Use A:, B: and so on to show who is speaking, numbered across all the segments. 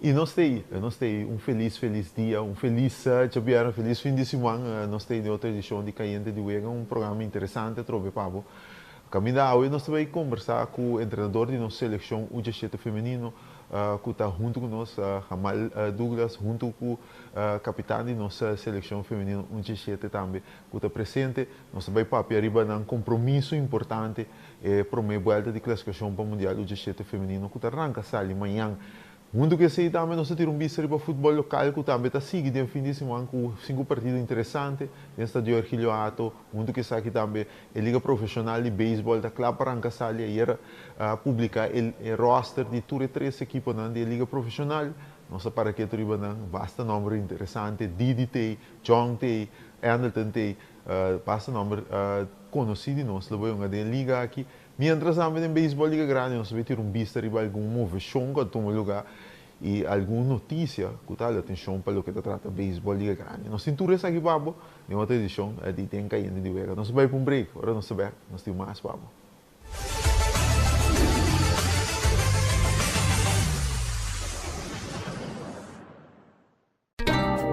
A: E nós temos um feliz dia, um feliz, um feliz fim de semana. Nós temos outra edição de Caiente de Uega, um programa interessante, trove Pablo. Caminho hoje nós vamos conversar com o treinador de nossa seleção, o G7 feminino, que está junto com nós, Jamal Douglas, junto com o capitão de nossa seleção feminina, o G7 também, que está presente. Nós vamos para arriba num compromisso importante para a volta de classificação para o Mundial, o G7 feminino, que está arranca amanhã. Muito que sei também, nós temos visto para o futebol local, que também está seguindo no fim de semana com 5 partidos interessantes, no estádio Erquilio Ato, muito que sabe também a Liga Profissional de Beisebol, da Club Parancasali, e era publicar o roster de todas as 3 equipes da Liga Profissional. Nós para que tu um vasto número interessante, Didi tem, John tem, Anderton tem, vasto número conhecido, nós levamos a Liga aqui. Mientras também em beisebol liga grande, nós vamos ter vista de alguma movição que toma lugar e alguma notícia que está atenção para o que trata beisebol liga grande. Nós temos tudo isso aqui, Pablo, em outra edição de Tem Caindo de Uega. Nós vamos para um break, agora nós temos mais, Pablo.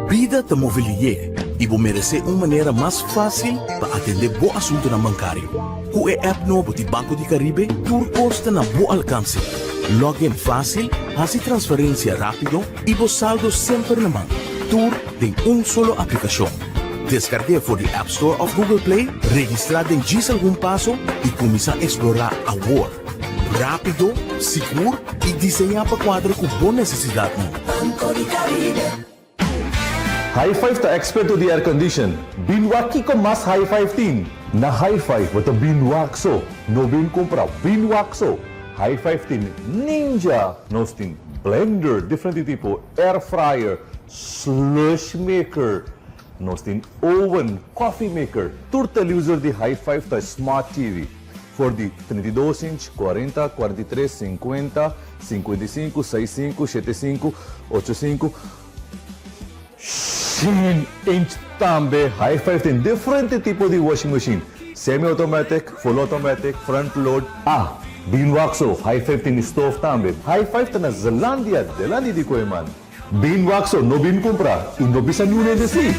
B: Vida te mobilier e vou merecer uma maneira mais fácil para atender bom assunto na bancário. Com o app novo de Banco de Caribe, tudo custa na bom alcance. Login fácil, fazer transferência rápido e o saldo sempre na mão. Tudo tem solo aplicação. Descargue for the App Store of Google Play, registrar em diz algum passo e começar a explorar a world. Rápido, seguro e desenhar para quadro com boa necessidade.
C: Banco de Caribe.
D: High Five ta expert to the air condition. Binwaki ko mas High Five tin. Na High Five wata binwakso. No bin compra binwakso. High Five tin Ninja. Nos tin blender, different tipo air fryer, slush maker. Nos tin oven, coffee maker. Turta user de High Five ta smart TV. For the 32 inch, 40, 43, 50, 55, 65, 75, 85. 10-inch também, High Five tem diferente tipo de washing machine. Semi-automatic, full automatic, front load. Beanwaxo, High Five tem stove também. High Five tem na Zelandia, Delandi di Koeman. Beanwaxo, no bin comprar e no bisa nune de si.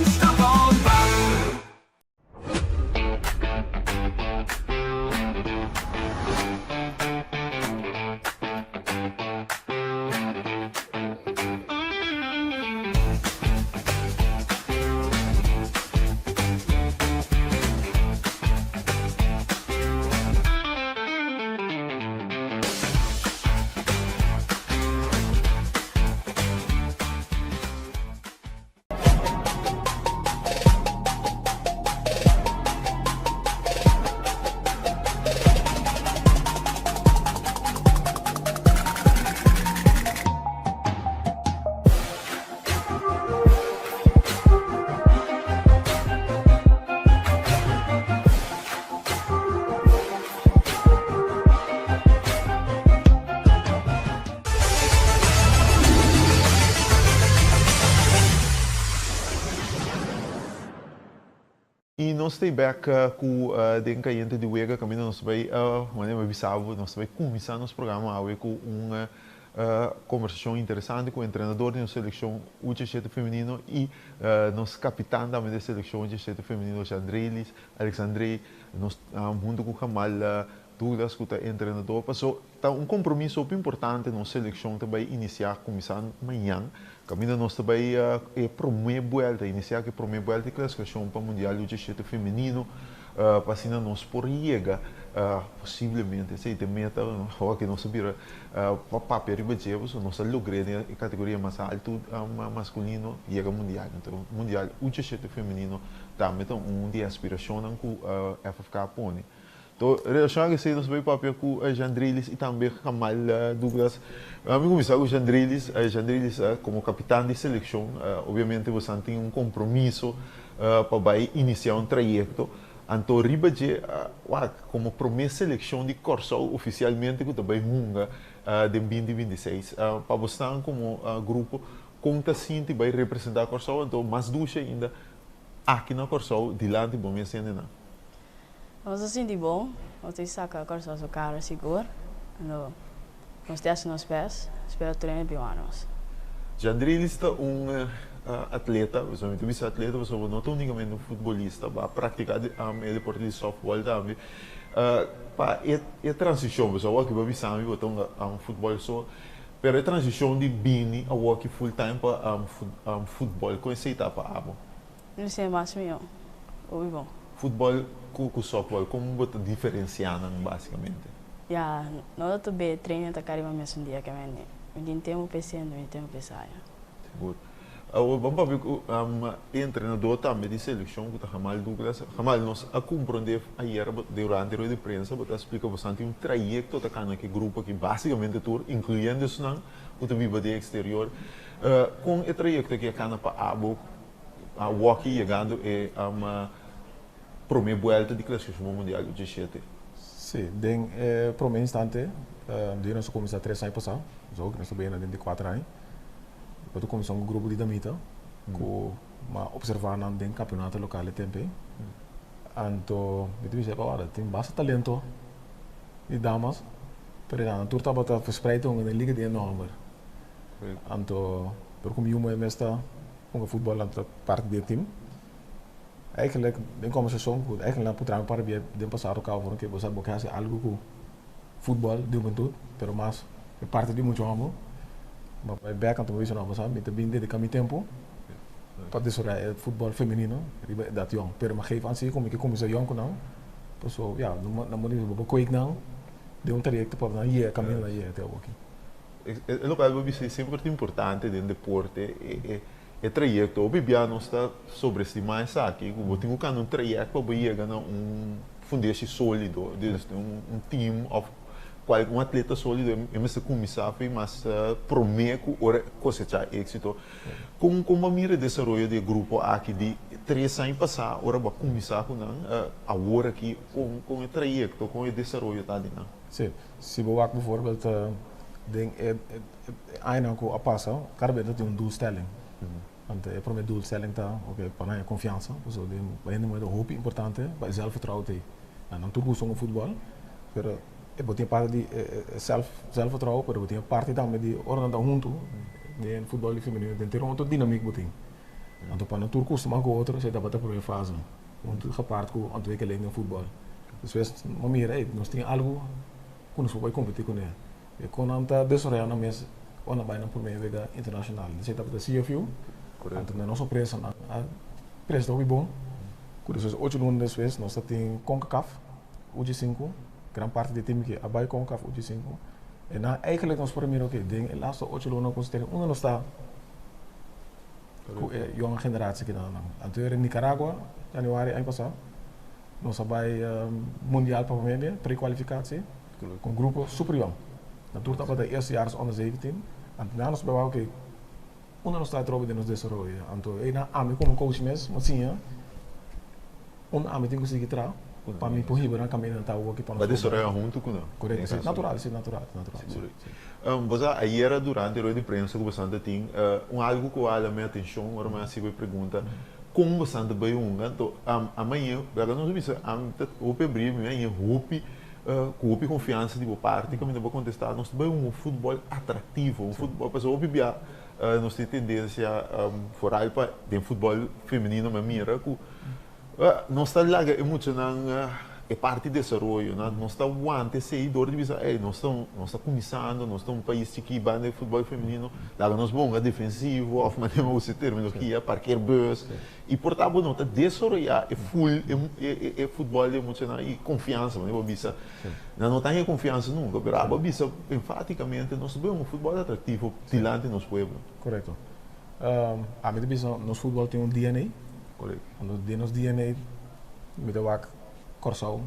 A: E nós estamos back com o Caiente de Uega, caminho nós vamos começar nosso programa hoje com uma conversação interessante com o treinador de nossa seleção U17 feminino e nosso capitão também da seleção U17 feminino, Alexandre, nós junto com o Jamal Douglas, que é treinador, passou compromisso importante na seleção também iniciar, começar amanhã. Caminho nós também iniciar que primeira volta de classificação para o Mundial U17 feminino, para nós por chegar, possivelmente, se tem meta, que nós vira para papel e budget, nós logramos a categoria mais alta masculino e a mundial. Então, o Mundial U17 feminino também tem de aspiração que o FFK põe. Então, relação que nós vamos papel com o Jandrilis e também com Jamal Douglas. Vamos começar com o Jandrilis. Jandrilis, como capitão de seleção, obviamente você tem compromisso para iniciar trajeto. Então, Ribaje, como primeira seleção de Corsol, oficialmente, que também munga de 2026. Para você, como grupo, conta sim que vai representar Corsol, então, mais ducha ainda aqui na Corsol, de lá de bom mês ainda.
E: Nós assim de bom, nós temos que sacar a sua cara segura, nós temos nos pés, espero treinar bem nós.
A: Jandril está atleta, você não é atleta, você não é unicamente um futebolista, vai praticar o deporte de softball também. Para a transição, você vai que vai visar um futebol só, mas a transição de bini a work full time para futebol, com essa etapa abo.
E: Não sei mais meu. Ou bom.
A: Futebol com softball, como você diferenciar basicamente?
E: Já, nós também treino tá caramba mesmo dia que vem. Não tem PC, não tem PC.
A: Good. Vamos ver que o treinador também de seleção, que Jamal Douglas, Jamal nós a compreender ayer durante a roda de prensa, você explica bastante um trajeto da cana que grupo que basicamente tour, incluindo isso não, o que vive de exterior, com o trajeto que a cana para Abo, a Walkie chegando é uma primeira volta de classificação mundial do G7.
F: Sim, den primeiro instante, nós começamos a 3 anos passados, nós estamos bem de 4 anos. Depois começamos um grupo de damita, que observar no campeonato local também. Então, tem bastante talento de damas, mas a turta está verspreid in de liga de enorme. Então, como eu mesmo com o futebol na parte do time, eigenlijk den komen seizoen goed. Eigenlijk putrang para bien den passado cá foram que você bocasse algo com futebol de juventude, pero mais parte de muito amo. Mas bem que também não você me também dedica meu tempo para desarrollar o futebol feminino, dat jong. Pero mas geef aan zich como que começa jong não. Então, ja, na maneira de bocoik não, de trajecto para na hier caminho na hier até aqui.
A: É local vai ser sempre importante dentro do deporte é trajeto. O Bibia não está sobreestimado isso aqui. O tem um trajeto para chegar a fundação sólido, um time um atleta sólido é mesmo começar mas prometo ora cosechar êxito. Com a mira de desenvolvimento de grupo aqui de 3 anos passar, ora vai começar com agora aqui com o trajeto, com o desenvolvimento tá ali.
F: Sim, se eu por bijvoorbeeld een ko apassa, cada vez tem doelstelling. Want je probeert doelstelling te oké, para je confiança, so de ainda mais hoop importante, para zelfvertrouwen te. Dan tudo com voetbal, pero é botar parte de zelfvertrouwen, pero botar parte também de ordem da junto, de futebol feminino, de ter uma dinâmica botar. Want para tudo costuma com outro, você dá para a primeira fase, want gepaard com ontwikkeling in voetbal. Dus we maar meer, nós tem algo que nós vamos competir com ele. E quando anta desarrollar na mesa, quando vai na primeira vez internacional, você dá para a CFU, então na nossa prensa, a prensa está bom. Quando nós 8 anos depois, nós temos CONCACAF, UG5, grande parte do time que abai CONCACAF, UG5. E na eigenlijk nós primeiro que tem, o laatste 8 anos considerem, nós está com a jonge geratie que não. Então em Nicarágua, januari ano passado, nós abai mundial para a pré-qualificatie, com grupo superior. Natuurlijk dat we de eerste jaar is onder 17. En daarna is bij wel oké. Onder ons staat erop in ons desarrollo. En na ami como coach mes, mas sim, onder ami tem que seguir tra. Para mim por dan kan men tahu que para nós.
A: Mas desarrollar junto com não.
F: Correto, é natural.
A: Você ayer durante a roda de prensa que você tem algo que vale a minha atenção, agora mais se pergunta como você bem então amanhã, agora nós vamos o abrir amanhã hope com confiança de boa parte, que ainda vou contestar, nós temos futebol atrativo, futebol, pessoal, bibia, nós temos tendência fora para o futebol feminino, mas mira, que nós está lá emocionando é parte do desenvolvimento, nós está aguante seguidor de visa, nós estamos começando, nós estamos um país que vai de futebol feminino, lá nós vamos defensivo, ou maneira você terminologia, parquear bus, e portanto nós está desenvolver é futebol emocional e confiança, né, babisa, não tem confiança nunca, mas babisa enfaticamente nós vemos um futebol atrativo diante do nosso povo.
F: Correto. A minha visão, nosso futebol tem DNA.
A: Correto.
F: Nosso DNA, me deu Corsão,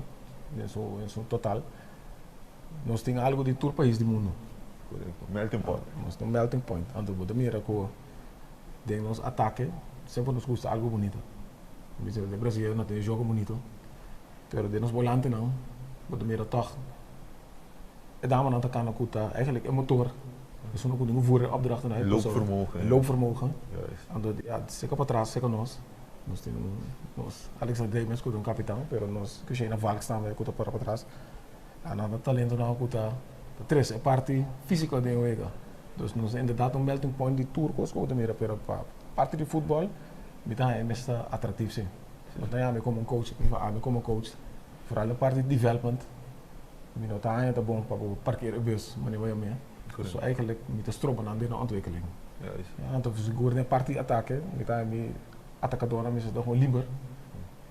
F: em seu total, nós temos algo de todo o país do mundo.
A: Melting point.
F: Nós temos melting point. Então, o mira que de nos ataque sempre nos gusta algo bonito. No Brasil não tem jogo bonito, mas de nos volante não. O mira toch. E dame aan de kant kuta eigenlijk een motor. Dus we kunnen voeren opdrachten uit.
A: Loopvermogen.
F: Loopvermogen. Juist. Ja, zeker para trás, zeker nós. Nós temos Alexander Davis que é capitão, pero nós que chega na vaga está meio que para trás. A nada talento não que tá três é parte física de jogar. Dus nós inderdaad um melting point de turcos como também para parte de futebol, me tá é mais atrativo sim. Mas daí como um coach, como um coach, vooral de parte de development, me não tá ainda bom para parkeer bus, maar niet wat je mee. Dus eigenlijk met de stroom aan de ontwikkeling. Ja, dan is goed een party attacken, met een attackador, dan is het gewoon liever.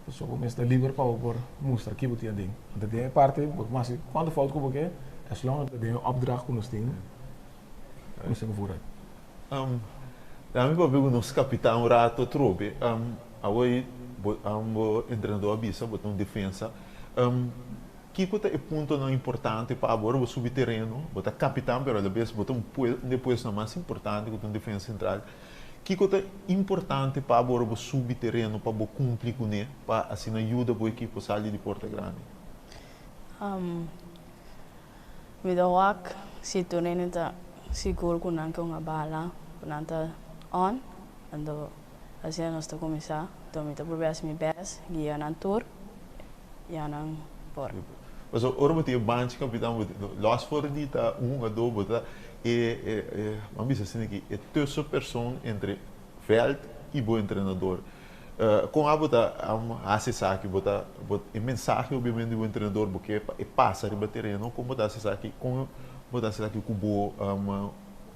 F: Dus zo is het liever voor moester kibbelt die ding. Dat die party, maar quando fout kom ik, as long as die opdracht kunnen stingen, kunnen ze vooruit.
A: Daarmee probeer ik nos capitão rato trobe. Away, treinador abisa, botar defensa. Que é ponto não importante para agora o subterrâneo, botar capitão, pero depois botar depois não mais importante com um defesa central. Que é importante para agora o subterrâneo para o cumprir com ele, para assim ajuda o equipe a sair de Porta Grande.
E: Me dá wak se tu nem tá seguro com nanka uma bala, com nanta on, ando assim nós tá começar, então me tá probear me best, guia nan tour, já nan por.
A: Mas ora botar banco capitão, los for dita a dois botar vamos dizer assim que é tussen persoon entre veld e bom treinador. Com a botar acessar aqui botar mensagem obviamente do treinador porque é passa de terreno como botar acessar aqui com botar acessar aqui com boa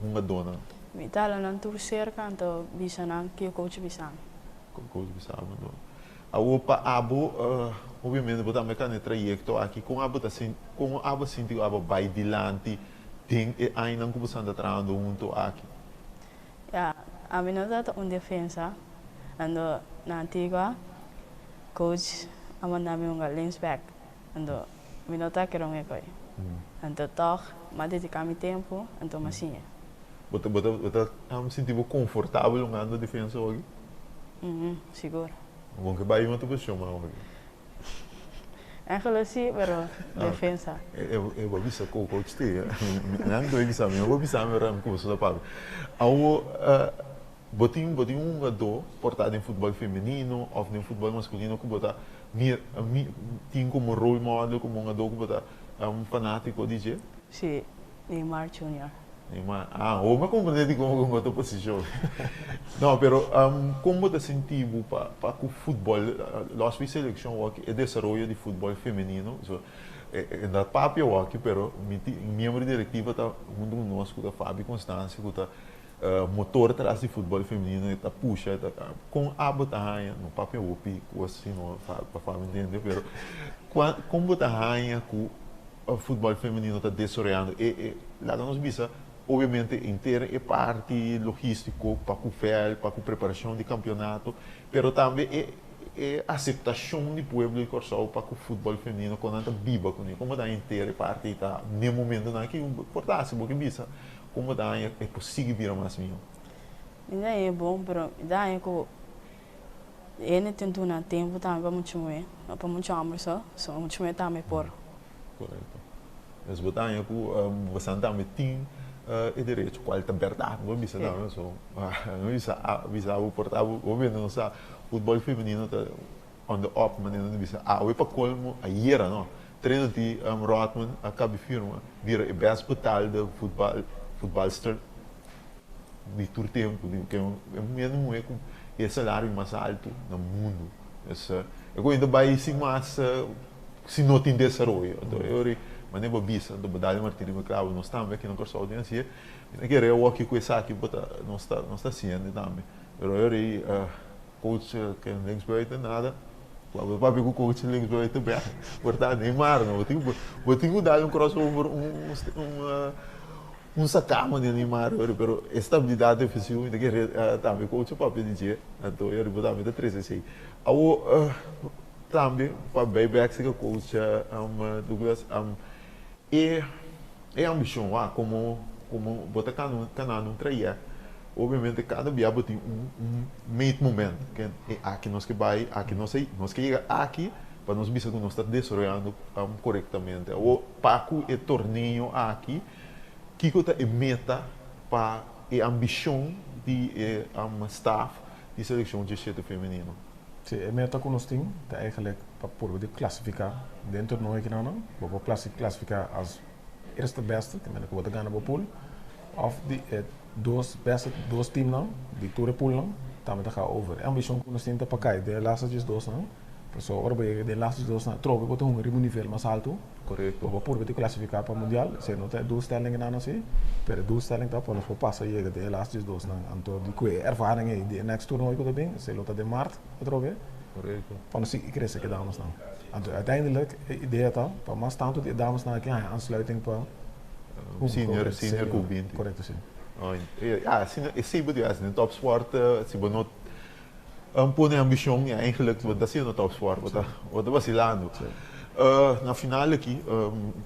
A: uma dona.
E: Me tá lá nan tour cerca, então bisa nan que o coach bisa.
A: Coach bisa não. A opa abo obviamente botar mecânico trajecto aqui com a botar assim com a abo sentiu abo vai dilante tem ainda como você anda trabalhando junto aqui.
E: Ja, a mim não dá defesa, ando na antiga coach a mandar-me links back, ando me não tá querendo me coi. Ando toch, mas dedicar-me tempo, ando massinha.
A: Bota me sentir confortável jogando defesa hoje?
E: Seguro.
A: Bom que vai uma posição mais hoje.
E: Eigenlijk sim, pero defesa.
A: Eu vou avisar com o coach te. Não vou avisar, eu vou avisar meu ramo como sou pago. Ao botinho jogador portado em futebol feminino ou em futebol masculino que botar tinha como role model como um jogador que botar fanático de
E: Sim, Neymar Junior.
A: Neymar, mas compreende como outra posição. Não, pero como te sentivo para o futebol, nós fizemos seleção aqui, é desenvolvimento de futebol feminino, na papel aqui, pero membro diretivo está junto conosco, da Fábio Constância, que está motor atrás de futebol feminino, está puxa, com a botanha, no papel opi, assim, não para Fábio entender, pero como botanha com o futebol feminino está desenvolvendo, lá nós visa obviamente inteira é parte logístico para o fel, para a preparação de campeonato, pero também é aceitação do povo e corso para o futebol feminino quando anda viva com ele, como da inteira parte está no momento não que importância porque bisa como da é possível vir mais meu.
E: Ainda é bom, pero ainda é que ele tentou na tempo também para muito almoço, só muito mais também por.
A: Correto. Mas botar aí que você também tem e direito qual é a verdade não bisa não só não bisa o portável obviamente não sabe futebol feminino tá on the up mas não bisa o para colmo a era não treino de Rotman acaba firma vira o best betalde futbolster de todo tempo que é mesmo é com o salário mais alto no mundo eu ainda vai sim mas se não tem desenvolvimento então eu mas nem bisa do badalho martiri me claro não estamos aqui no curso audiência e que eu aqui com essa aqui bota não está sendo também eu coach que links buiten nada o papi com coach links buiten bem portanto Neymar não vou ter que dar crossover sacama de Neymar pero estabilidade defensiva ainda que também coach o papi dizer então eu vou dar me 13 ao também para back que coach Douglas é ambição como botar canal no traia obviamente cada dia tem meio momento que é aqui nós que vai aqui nós que chega aqui para nós ver que nós está desenvolvendo corretamente o paco é torneio aqui que é meta para a ambição de staff de seleção de jeito feminino.
F: Sim, a meta que nós temos é eigenlijk para poder classificar dentro do torneio que não, vamos classificar als eerste beste, que é o que ganha o pool, of die beste doos team não, die tour pool não, também tá cá over. A ambição que nós temos para cá, de laatste doos não, pessoal, ora bem, de laatste doos não, troca botar um nível mais alto.
A: Correto.
F: Por te classificar para mundial, se não tem doelstellingen aan ons, per doelstelling dat we nog passen je de laatste doos na anto die koe ervaringen die next toernooi komt erbij, se lota de maart betrokken.
A: Correto.
F: Van de ik kreeg ik dames nou. En uiteindelijk idee dat, maar maar staan tot die dames na ik aansluiting pa
A: Senior Kubin.
F: Correct sim.
A: Ja, zie je dus in topsport, zie je not pone ambition, ja eigenlijk wat dat zie je in topsport, wat vacilando. Na finale aqui,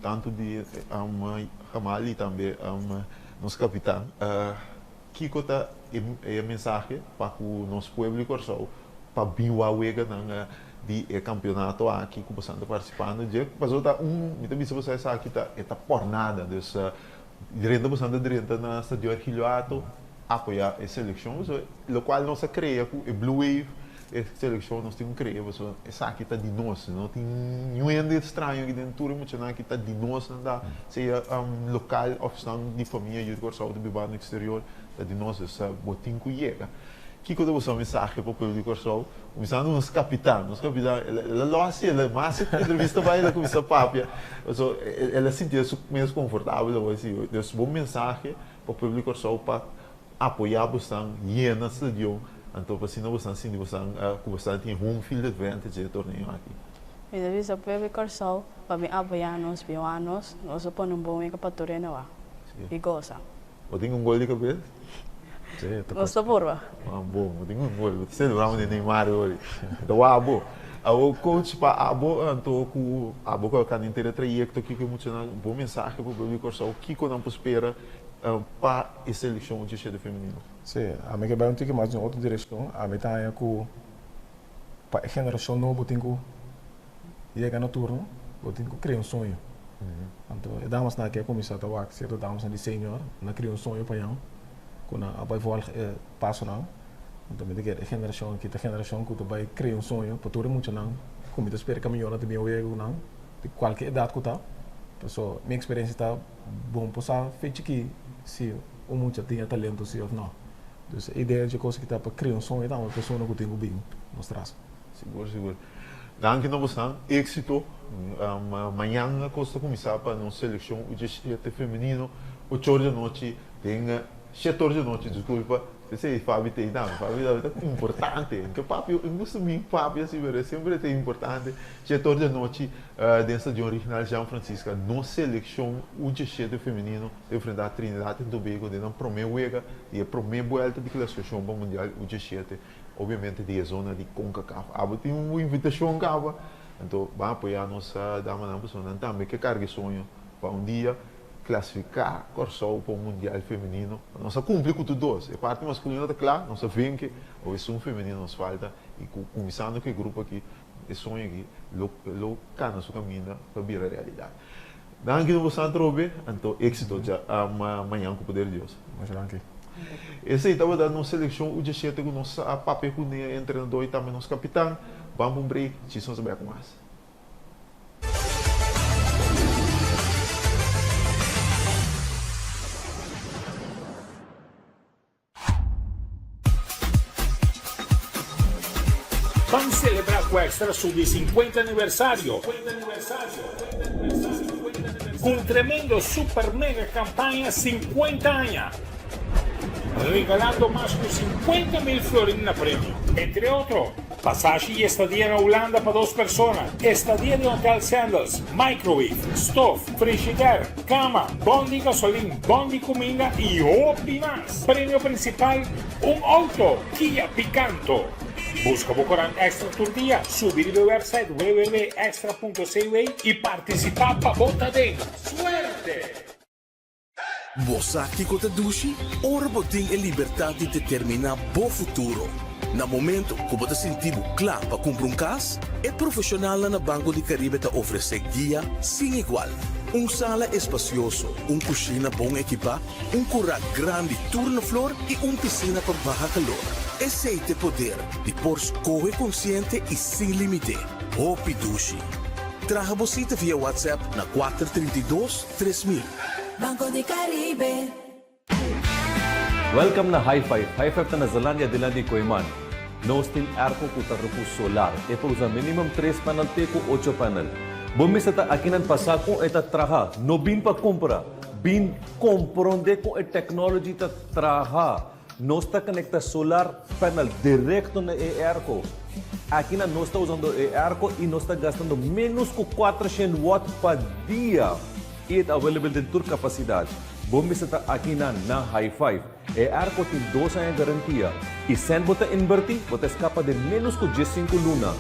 A: tanto de Kamali também, nosso capitão, Kiko tá é mensagem para o nosso público para bem o awega de campeonato aqui que você está participando, já passou tá me também se você sabe que tá por nada, dus direita você anda direita na estadio Arquilhoato apoiar a seleção, o qual nós creia que o Blue Wave a seleção nós temos que criar, essa aqui está de nós, não tem nenhum ende estranho aqui dentro, emocional que está de nós, não dá, seja local ou de família, de corção, de bebê no exterior, está de nós, essa botinho que chega. Que quando você mensagem para o público corção, começando nos capitão, ela losse, ela mais entrevista vai, ela começa a papia, ela sentia-se menos confortável, assim, deu uma mensagem para o público corção para apoiar bastante, e na estadio. Então, assim, não você assim, você tem home field advantage de torneio aqui.
E: E daí só para ver corção, para me apoiar nos bianos, nós só põe bom em para torneio lá. E goza.
A: Você tem gol de cabeça?
F: Sim,
E: nós só porva.
A: Bom, eu tenho gol. Você lembra de Neymar hoje? Então, abo. O coach para abo, então com abo com a caneta trajecto que emocional, boa mensagem para o público corção, que quando não espera para a seleção de cheio feminino.
F: Sim, a minha quebra tem que mais em outra direção, a minha tá com para a geração nova tem que chegar no turno, tem que criar sonho. Então, damas na que começar a trabalhar, certo, damas na de senior, na criar sonho para ela, quando a vai voar passo não, então me diga a geração que vai criar sonho para todo mundo não, como espera caminhar até meu ego não, de qualquer idade que tá, pessoal, minha experiência está bom passar feito que se o mundo tem talento se ou não. Então, a ideia de coisa que está para criar sonho é uma pessoa que tem o bem mostrar.
A: Seguro. Danke não você êxito. Amanhã costa começar para nossa seleção o GCT feminino 8 da noite tem 7 da noite, desculpa. Você Fábio tem não, Fábio é importante. Que papo eu gosto muito papo assim, sempre é importante. 7 da noite dentro de original João Francisco, nossa seleção o GCT feminino enfrentar a Trinidad e Tobago na primeira vega e a primeira volta de classificação para o mundial o GCT, obviamente de zona de CONCACAF. Tem uma invitação cava. Então, vamos apoiar a nossa dama na pessoa também que carga sonho para dia classificar Corsol para o Mundial Feminino. Nossa cumpre com tudo dois. A parte masculina está clara, nossa vem que o som feminino nos falta e começando com o grupo aqui, o sonho aqui, lo cana sua caminho para virar a realidade. Danke no você trobe, então êxito já amanhã com o poder de Deus.
F: Mas danke.
A: Esse aí estava dando nossa seleção, o dia com nossa papel com o treinador e também nosso capitão. Vamos break, se só saber com mais.
G: Vamos celebrar com o Extra su 50 aniversario. Con un tremendo super mega campaña 50 años. Regalando más de 50.000 florines na premio. Entre otros, pasaje y estadía en Holanda para 2 personas. Estadía de Hotel Sandals, microwave, stove, frigider, cama, bondi gasolina, bondi comida y OPI más. Premio principal, un auto Kia Picanto. Busca Bocorán Extra tu día, subir el website www.extra.cv y participar para Bota Dentro. ¡Suerte!
B: Você que conta dushi, ora botem a liberdade de determinar bom futuro. Na momento que você sentir claro para comprar casa, é profissional na Banco de Caribe te oferece guia sem igual. Sala espacioso, cozinha bom equipa, curral grande turno flor e piscina para baixo calor. Esse é o poder de por escolha consciente e sem limite. Hopi Dushi. Traga você via WhatsApp na 432-3000.
C: Banco de Caribe.
D: Welcome na High Five. High Five na Zelândia de Landi Koiman. Nós temos arco com tarruco solar. E por usar minimum 3 panel com 8 panel. Bumi sa ta akinan pasa kung eta traha. No bin pa compra. Bin compronde com a technology ta traha. Nós está conecta solar panel direto na arco. Aqui nós está usando arco e nós está gastando menos que 400 watts por dia. E é available de toda capacidade. Bom, está aqui na High Five. Arco tem 2 anos de garantia. E sem você invertir, você escapa de menos que 15 luna.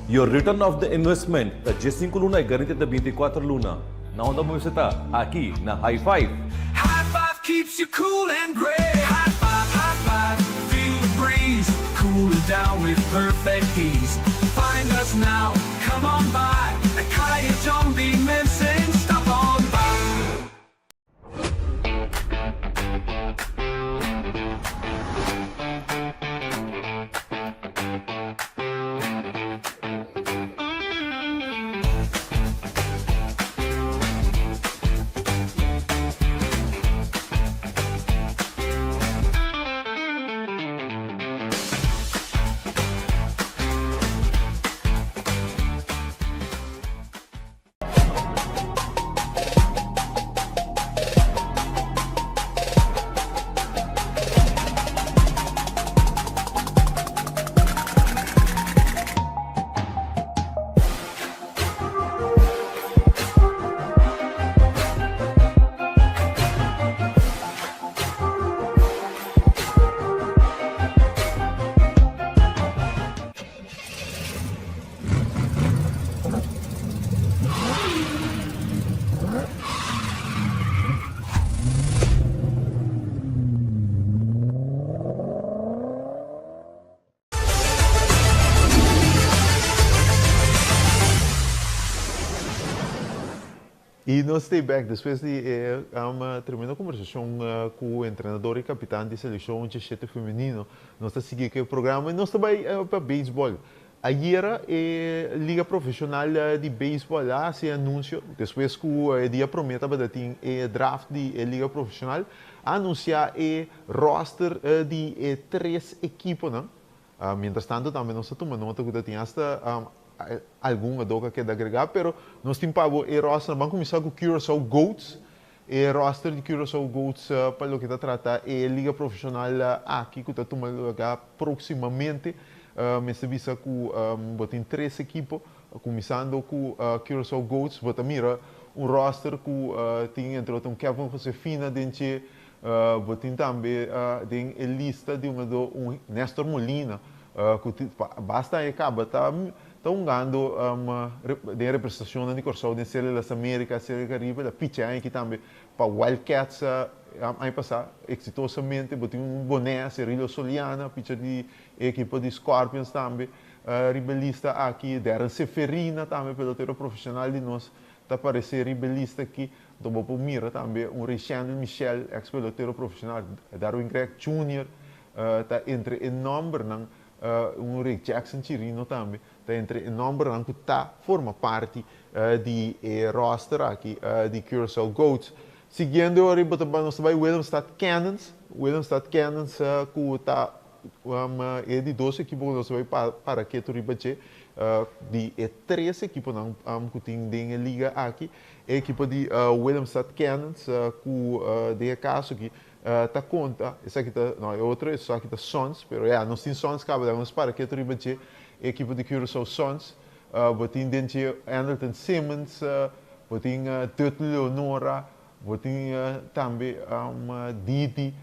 D: Your return of the investment, da 15 luna é garantida de 24 luna. Na onda mo está aqui na High Five.
C: High five keeps you cool and gray. High five, feel the breeze. Cool it down with perfect ease. Find us now, come on by. A kaya don't be missing, stop on by.
A: E nós estamos back depois de terminar a conversação com o treinador e capitão de seleção de chete feminino. Nós estamos seguindo o programa e nós estamos para beisebol. Ayer a Liga Profissional de Beisebol se anunciou, depois que o dia promete para ter o draft de Liga Profissional, anunciar o roster de 3 equipes. Mientras tanto, também nós estamos tomando nota que tinha hasta alguma doca que agregar, pero nós temos para o roster, vamos começar com o Curaçao Goats, o roster de Curaçao Goats para o que está tratando a Liga Profissional aqui, que está tomando lugar proximamente, me se visa que tem 3 equipes, começando com Curaçao Goats, você mira roster que tem entre outros Kevin Josefina, tem também a lista de um Nestor Molina, que basta acaba estão ganhando de representação de Curaçao de Série das Américas, Série Caribe, da pitch aqui também para Wildcats, aí passar exitosamente, botou boné, Cirilo Soliana, pitcher de equipa de Scorpions também, ribelista aqui, Darren Seferina também, pelotero profissional de nós, está aparecendo ribelista aqui, do Bobo Mira também, Richard Michel, ex-pelotero profissional, Darwin Greg Jr., está entre o nome, Rick Jackson Chirino também, está entre o nome que forma parte de roster aqui de Curaçao Goats. Seguindo agora, nós vai Willemstad Cannons, que está de 12 equipes que nós vai para que tu ribache de 3 equipes que tem na liga aqui, a equipe de Willemstad Cannons, que de caso aqui tá conta, essa aqui tá, não, é outra, essa aqui tá Sons, pero nós temos Sons, cabe nós para que tu ribache a equipe de Curaçao Sons, botin dentro Anderton Simmons, botin Tutu Leonora, botin também Didi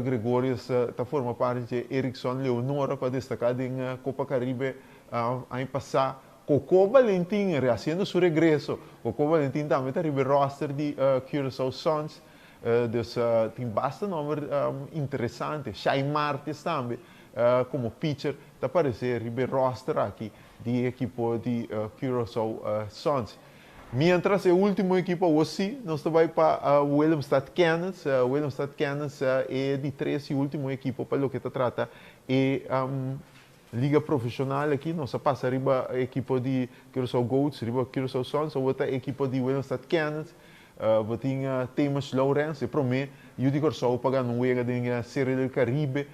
A: Gregorius, tá forma parte de Erickson Leonora para destacar em Copa Caribe ano passado. Coco Valentim reaciendo su regreso. Coco Valentim também está no roster de Curaçao Sons. Dus tem bastante nome interessante. Shai Martes também, como pitcher, está aparecendo no roster aqui de equipo de Curaçao Sons. Mientras o último equipo hoje, nós vamos para Willemstad Cannons. Willemstad Cannons é de 3 e último equipo para o que se trata. Liga profissional aqui, nós passa riba a equipa de Curaçao Goats, riba Curaçao Sons, outra equipa de Willemstad Cannons, tinha Temas Lawrence, e para mim, eu digo só para não jogar na Série do Caribe,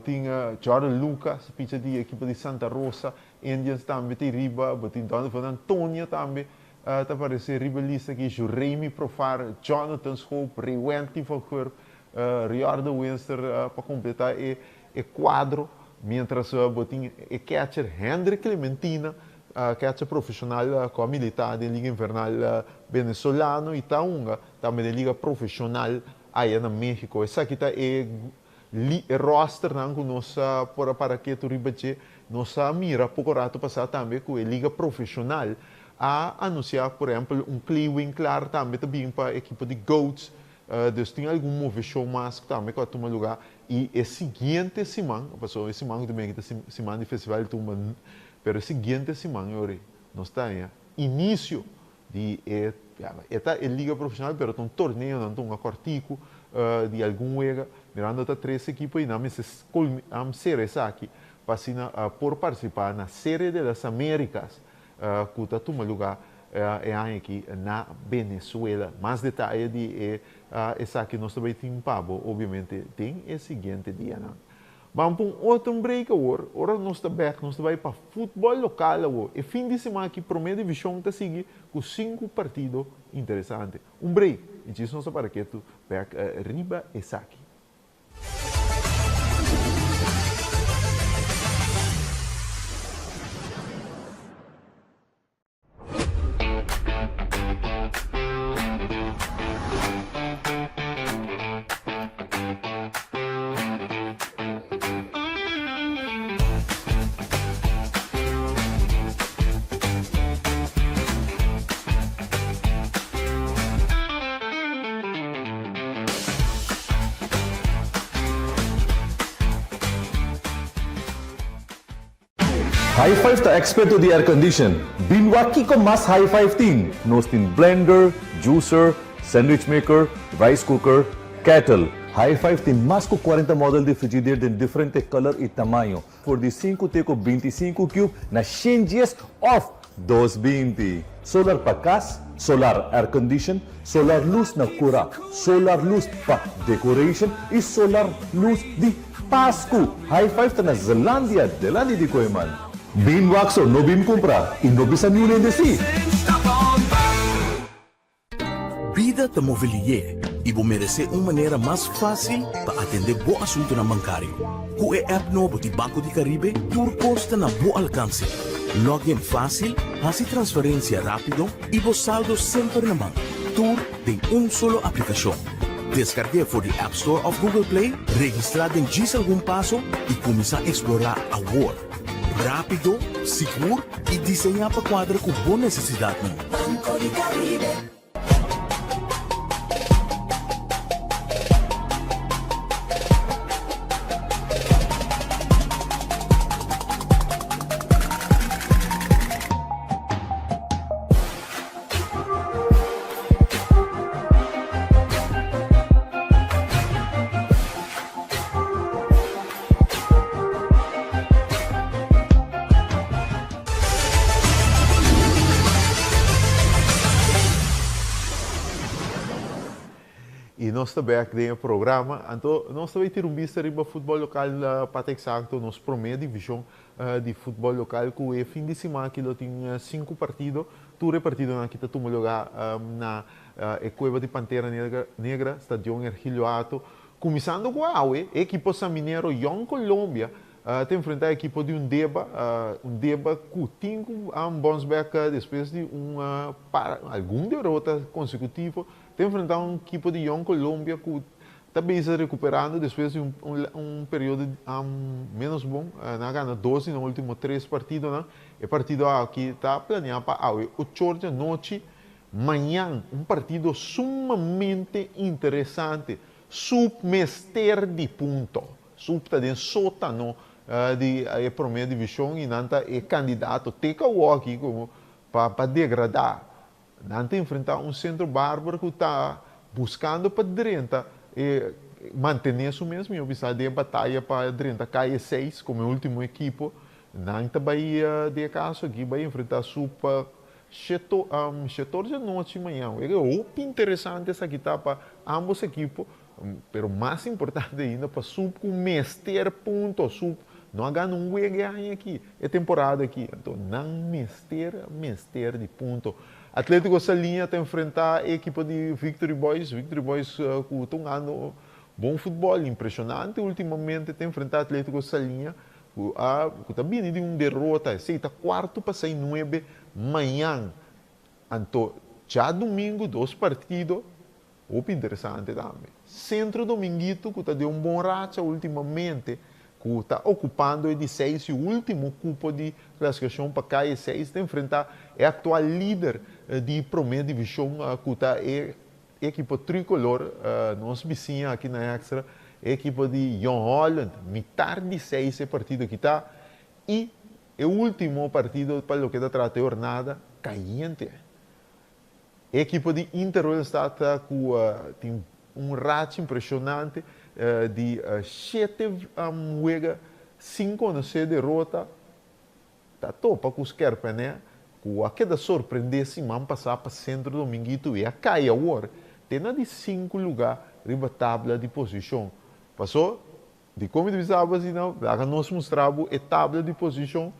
A: tinha Jordan Lucas, picha de equipa de Santa Rosa, Indians também tem riba, tinha Donovan Antonio também, tá aparecendo ribalista aqui, Juremi Profar, Jonathan Scope, Ray Wentley Falcor, Ricardo Winster para completar o quadro, mientras tinha o catcher Henry Clementina, catcher profissional com a militar da Liga Invernal Venezolano e Taunga, também da Liga Profissional aí na México. Essa aqui tá roster não com nossa para que tu ribache nossa mira pouco rato passar também com a Liga Profissional a anunciar, por exemplo, Clewin Clark também para a equipe de Goats. Dus tem algum movimento mais que também que vai tomar lugar e é seguinte semana, passou esse semana também que semana de festival toma, pero seguinte semana nós está início de esta é liga profissional, pero um torneio, não um cortico de algum liga, mirando até 3 equipes e não me ser essa aqui para por participar na série das Américas que está tomar lugar aqui na Venezuela. Mais detalhes de essa aqui nós também temos pabo, obviamente tem o seguinte dia. Não? Vamos para outro break agora nós estamos back, nós estamos para futebol local agora. E fim de semana aqui, primeira divisão está seguindo com 5 partidos interessantes. Break, e isso nós para que tu back riba essa aqui.
D: High Five ta expert to the air condition. Binwaki ko mas High Five tin. Nos tin blender, juicer, sandwich maker, rice cooker, kettle. High Five tem mais que 40 modelos de frigideira de diferentes cor e tamanho. Por de 5 teco 25 cube na changes of 220. Solar para casa, solar air condition, solar luz na cura, solar luz para decoration e solar luz de Pasko. High Five ta na Zelandia, Delandi di Koeman. Bin Waxo, no bin compra e no bisa new nem desi.
B: Vida da Mobilier e vou merecer uma maneira mais fácil para atender bom assunto na bancário. Com o app novo de Banco de Caribe, tudo custa na bom alcance. Login fácil, faz transferência rápido e vos saldo sempre na mão. Tudo tem solo aplicação. Descargue por the App Store of Google Play, registrar em diz algum passo e começar a explorar a world. Rápido, seguro e desenhar para quadra com boa necessidade. Banco de Caribe.
A: E nós também aqui no programa, então nós também temos vista para o futebol local para exacto, nós primeira divisão de futebol local que é fim de semana que tem 5 partidos, tudo repartido aqui está tomando lugar na Cueva de Pantera Negra, Estadião Ergilio Ato, começando com a equipe San Minero Young Colômbia tem enfrentado a equipe de Undeba que tem bons back depois de alguma derrota consecutiva. Tem enfrentado uma equipe de Young Colômbia que também está recuperando depois de período menos bom. Na ganha 12 nos últimos 3 partidos. Né? O partido aqui está planeado para 8 da noite. Manhã, partido sumamente interessante. Submester de ponto. Subta de sótano de primeira divisão e não é candidato. Tem que aqui como para degradar. Nante enfrentar centro bárbaro que está buscando para direita e manter isso mesmo. Eu pensava de batalha para direita cair 6 como último equipo. Nante vai de caso aqui vai enfrentar super setor de noite e manhã. É interessante essa aqui tá para ambos equipos pero mais importante ainda, para sub com mester ponto, sub não ganha um ganha aqui, é temporada aqui, então não mester de ponto. Atlético Salinha está enfrentar a equipa de Victory Boys que estão jogando bom futebol, impressionante ultimamente, tem enfrentado Atlético Salinha, que está vindo de derrota, está quarto para 6-9 amanhã, então já domingo 2 partidos, muito interessante também. Centro Dominguito, que está de bom racha ultimamente, que está ocupando de 6 e o último cupo de classificação para cair 6, está enfrentar é atual líder de primeira divisão, que está a equipa tricolor, nosso vizinho aqui na Extra, a equipa de John Holland, metade de 6 é partido que está, e o último partido para o que está tratando a jornada, caiente. A equipa de Interwell está com tem racha impressionante de 7 juegos, 5 não se derrota, está topa com os Kerpené, que aquela surpreendesse, mas passar para Centro Dominguito e a cair agora, tem de 5 lugares riba tabla de posição. Passou? De como divisávamos, nós mostramos a tabla de posição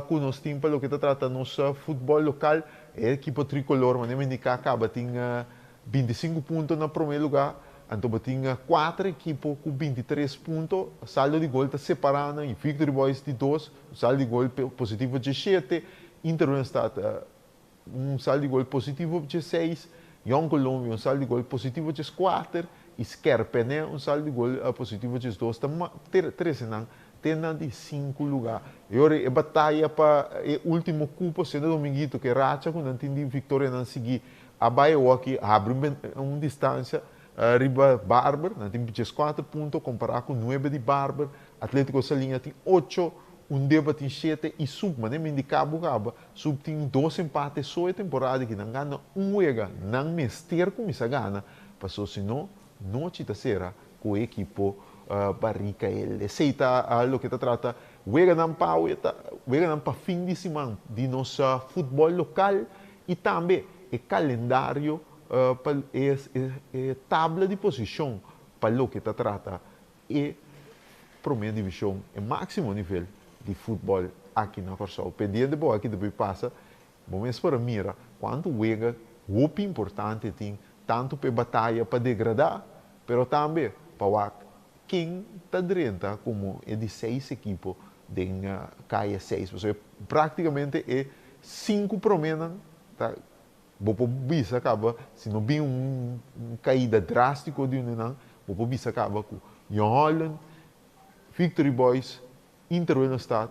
A: que nós temos para o que está tratando nosso futebol local. A equipa tricolor, mas nem acaba, tinha 25 pontos no primeiro lugar, então tinha 4 equipes com 23 pontos, o saldo de gol está separado, e Victory Boys de 2, o saldo de gol positivo de 7, Interwell está saldo de gol positivo de 6, Young Colômbia saldo de gol positivo de 4, e Skerpené saldo de gol positivo de 2, 13 não. Tem de 5 lugares. E agora a batalha para o último cupo, sendo Dominguito, que racha, quando não tem vitória, não seguir. A Baio aqui abre uma distância, riba Barber, não tem 4 pontos, comparado com 9 de Barber. Atlético Salinha tem 8, Undeba tem 7 e Sub, mas nem me Cabo, Sub tem 2 empates, só a temporada que não ganha jogo, não mester como isso ganha. Passou, senão, não será com a equipe Barrica ele aceita o que trata juega não para fim de semana de nosso futebol local e também o calendário para tabla de posição para o que trata e primeira divisão é máximo nível de futebol aqui na Corsol. Pedindo de boa aqui depois passa, vamos para mira quanto juega o importante tem tanto para batalha para degradar, pero também para quem está dentro como é de 6 equipes de caia 6. Praticamente é 5 promenas. Tá? Bopo bisa acaba, se não bem caída drástica de não, bopo bisa acaba com Young Holland, Victory Boys, Interwell Stad,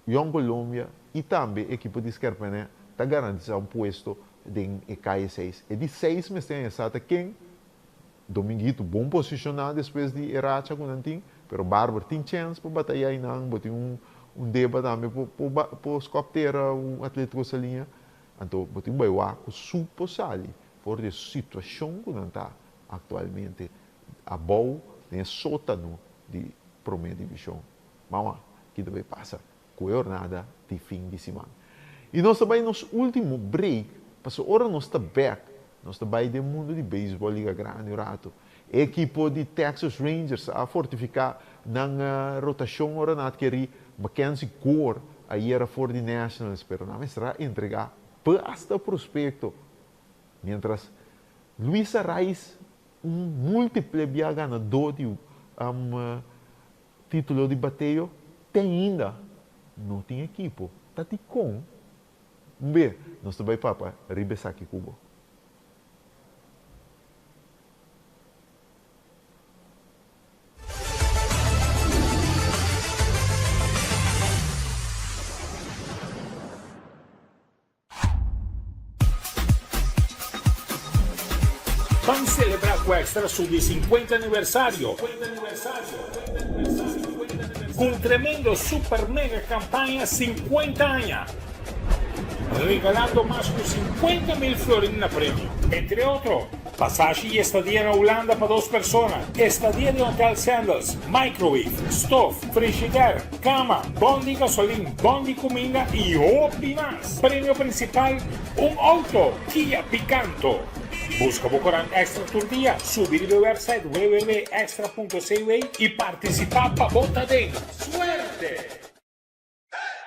A: Young Colômbia e também a equipe de Skerpené está garantizando um posto de caia 6. É de 6, mas tem essa quem Dominguito bom posicionado depois de Eracha com Nanting, pero Barber tem chance para batalhar aí não, botar deba também para escopter o Atlético Salinha, então botar baiuá com supo sali, por a situação que não está atualmente a boa nem sótano de primeira divisão. Vamos que deve passar com a jornada de fim de semana. E nós também nos último break, passou hora nós está back. Nós estamos do mundo de beisebol, Liga Grande, rato. A equipe de Texas Rangers a fortificar na rotação, ora não adquirir Mackenzie Gore, aí era for the Nationals, pero não será entregar basta prospecto. Mientras Luis Arraez, múltiple ganador de título de bateio, tem ainda, não tem equipe, está de com. B, nós estamos para Ribesaki Cubo.
G: Vamos celebrar com o Extra su 50 aniversario. Con un tremendo super mega campaña 50 años. Regalando más de 50.000 florines na premio. Entre otros, pasaje y estadía en Holanda para 2 personas. Estadía de Hotel Sandals, microwave, stove, frigider, cama, bon de gasolina, bon de comida y más. Premio principal, un auto Kia Picanto. Busca Bocoran Extra todo dia, subir o website www.extra.ca e participar para botar dentro. Suerte!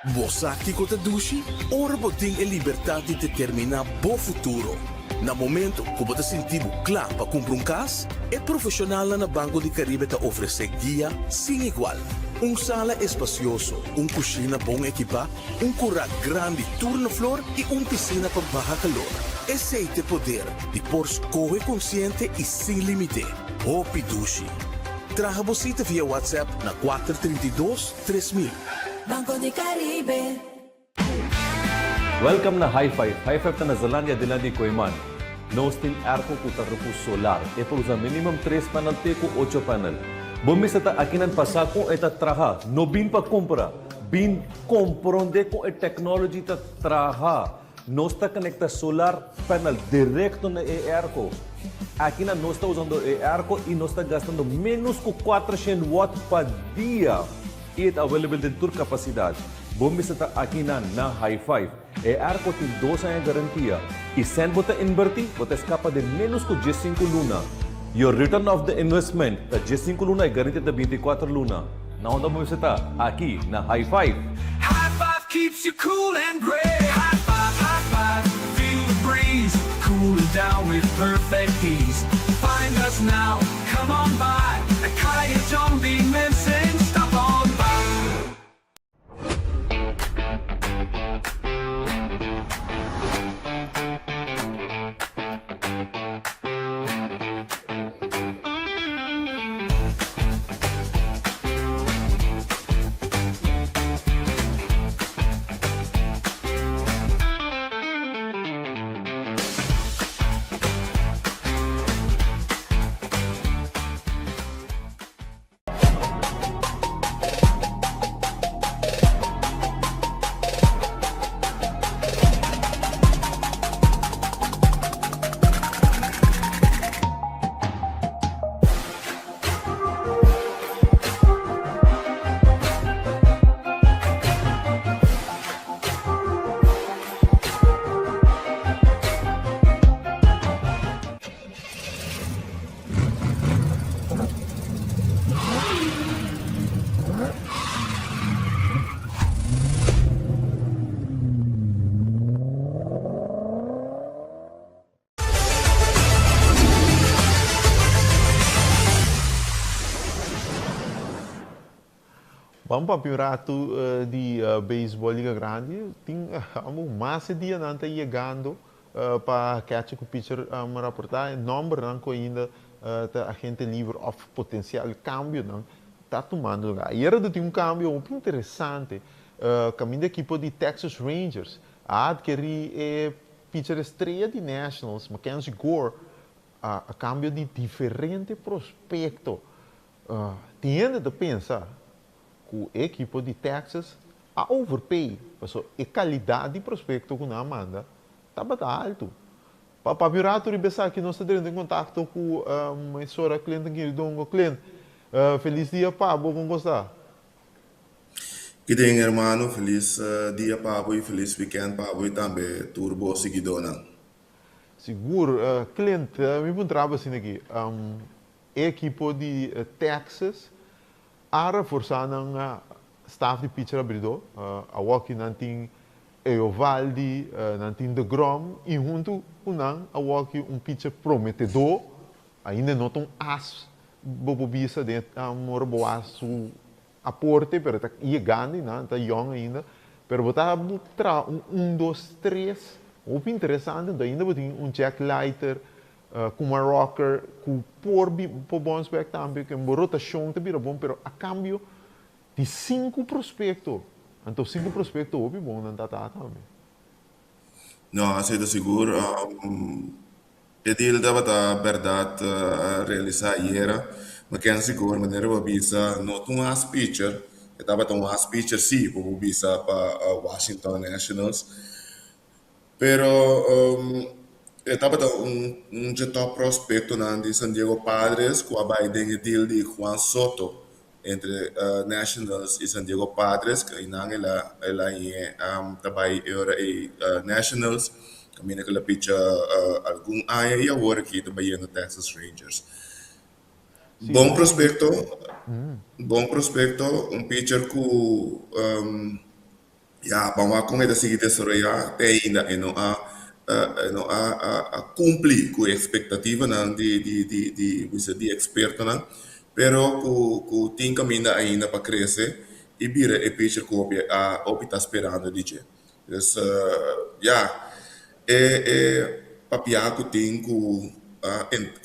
B: Você que conta dushi, ora botem a liberdade de determinar bom futuro. Na momento que você sentir claro para comprar casa, é profissional na Banco de Caribe te oferece guia sem igual. Sala espacioso, cozinha bom equipa, curral grande turno flor e piscina para baixo calor. Esse é o poder de por escolha consciente e sem limite. Hopi Dushi. Traga você via WhatsApp na 432-3000.
H: Banco de Caribe.
D: Welcome na High Five. High Five na Zelândia de Koiman. Nós temos arco com tarrupo solar. É por usar minimum 3 panel com 8 panel. Bumi sa akinan pasako eta traha. No bin pa compra. Bin compronde com a technology ta traha. Nós está conecta solar panel direto na arco. Aqui nós está usando o arco e nós está gastando menos que 400 watts por dia. E é available de toda capacidade. Bumi sa aqui na High Five. O arco tem 2 anos de garantia. E sem bota invertir, bota escapa de menos que 15 luna. Your return of the investment, the 15 luna é garantida de 24 luna. Na onda mo está aqui na High Five.
C: High five keeps you cool and gray. High five, feel the breeze. Cool it down with perfect ease. Find us now, come on by. A kaya don't be missing, stop on by.
A: Vamos para o campeonato de beisebol Liga Grande. Tem mais dia não está chegando para catch com o pitcher me reportar. Número não ainda a gente livre of potencial cambio não está tomando lugar. E era de um cambio muito interessante. Caminho da equipe de Texas Rangers a adquirir pitcher estreia de Nationals, Mackenzie Gore, a cambio de diferente prospecto. Tem de pensar que a equipe de Texas a overpay, porque a qualidade de prospecto que não manda está alto. Para o campeonato de Bessa que nós estamos em contato com uma emissora cliente aqui do cliente. Feliz dia, Pablo, como gostar?
I: Que tem, hermano, feliz dia, Pablo, e feliz weekend, Pablo, e também turbo seguidona.
A: Seguro, cliente, me encontrava assim aqui. A equipe de Texas a reforçar a staff de pitcher abridor, a Walkie não tem Eovaldi, não tem de Grom, e junto com a Walkie pitcher prometedor, ainda não tem as bobobisa dentro, um roboaço aporte, pero está chegando, não está young ainda, pero botar dois, três, muito interessante, ainda tem Jack Leiter, com uma rocker, com por bom aspecto também, que uma rotação também é bom, pero a cambio de 5 prospectos. Então 5 prospectos é bom, não está também.
I: Não, sei de seguro. E deal da bata verdade realizar era, mas quem seguro maneira para bisa não tem as pitcher, estava tão as pitcher sim, para bisa para Washington Nationals, pero estava top prospecto de San Diego Padres, com a Biden deal de Juan Soto entre Nationals e San Diego Padres, que ela também era Nationals, Camina que la picha algum área e agora aqui também no Texas Rangers. Bom prospecto, um pitcher que vamos a começar a seguir desarrollar até ainda não a cumprir com a expectativa não, de experto não, pero que tem caminho ainda para crescer e vira o pitcher que o está esperando de então papiar que tem que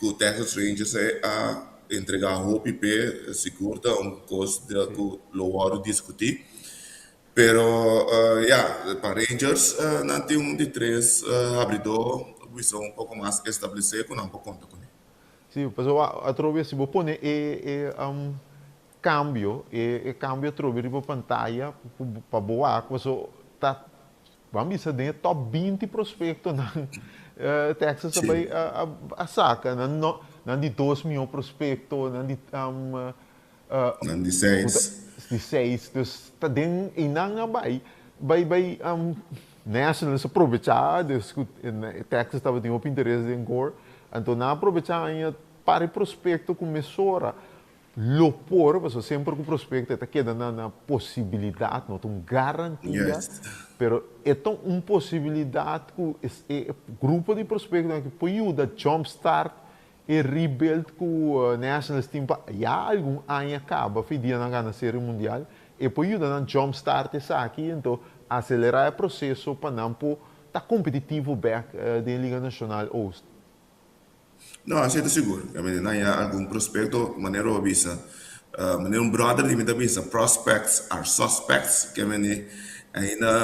I: o Texas Rangers é a entregar o PP seguro coisa que lo vamos discutir. Pero, para Rangers, não tem de três abridor, visão pouco mais estabelecer, com não por conta com ele.
A: Sim, mas eu acho se você põe cambio, cambio trouxe para pantalla para boa, você tá vamos dizer dentro top 20 prospectos na Texas também a saca, não de 2 milhões prospectos, não de
I: não de 6.
A: De 6, dus dat ding inang bij Nationals aproveitar, dus Texas estava tendo interesse em Gore, então na aproveitar ainda para o prospecto começou a lopor, mas sempre que o prospecto está quedando na possibilidade, não tão garantida, pero é tão uma possibilidade que o grupo de prospectos que pode ajudar jumpstart e rebuild que o Nationals team já algum ano acaba fedia na ganha série mundial e pode ajudar na jumpstart essa aqui, então acelerar o processo para não estar competitivo back da Liga Nacional Oeste.
I: Não, aceito seguro. Não há algum prospecto, maneira avisa, maneira brother de me avisa, prospects are suspects, que ainda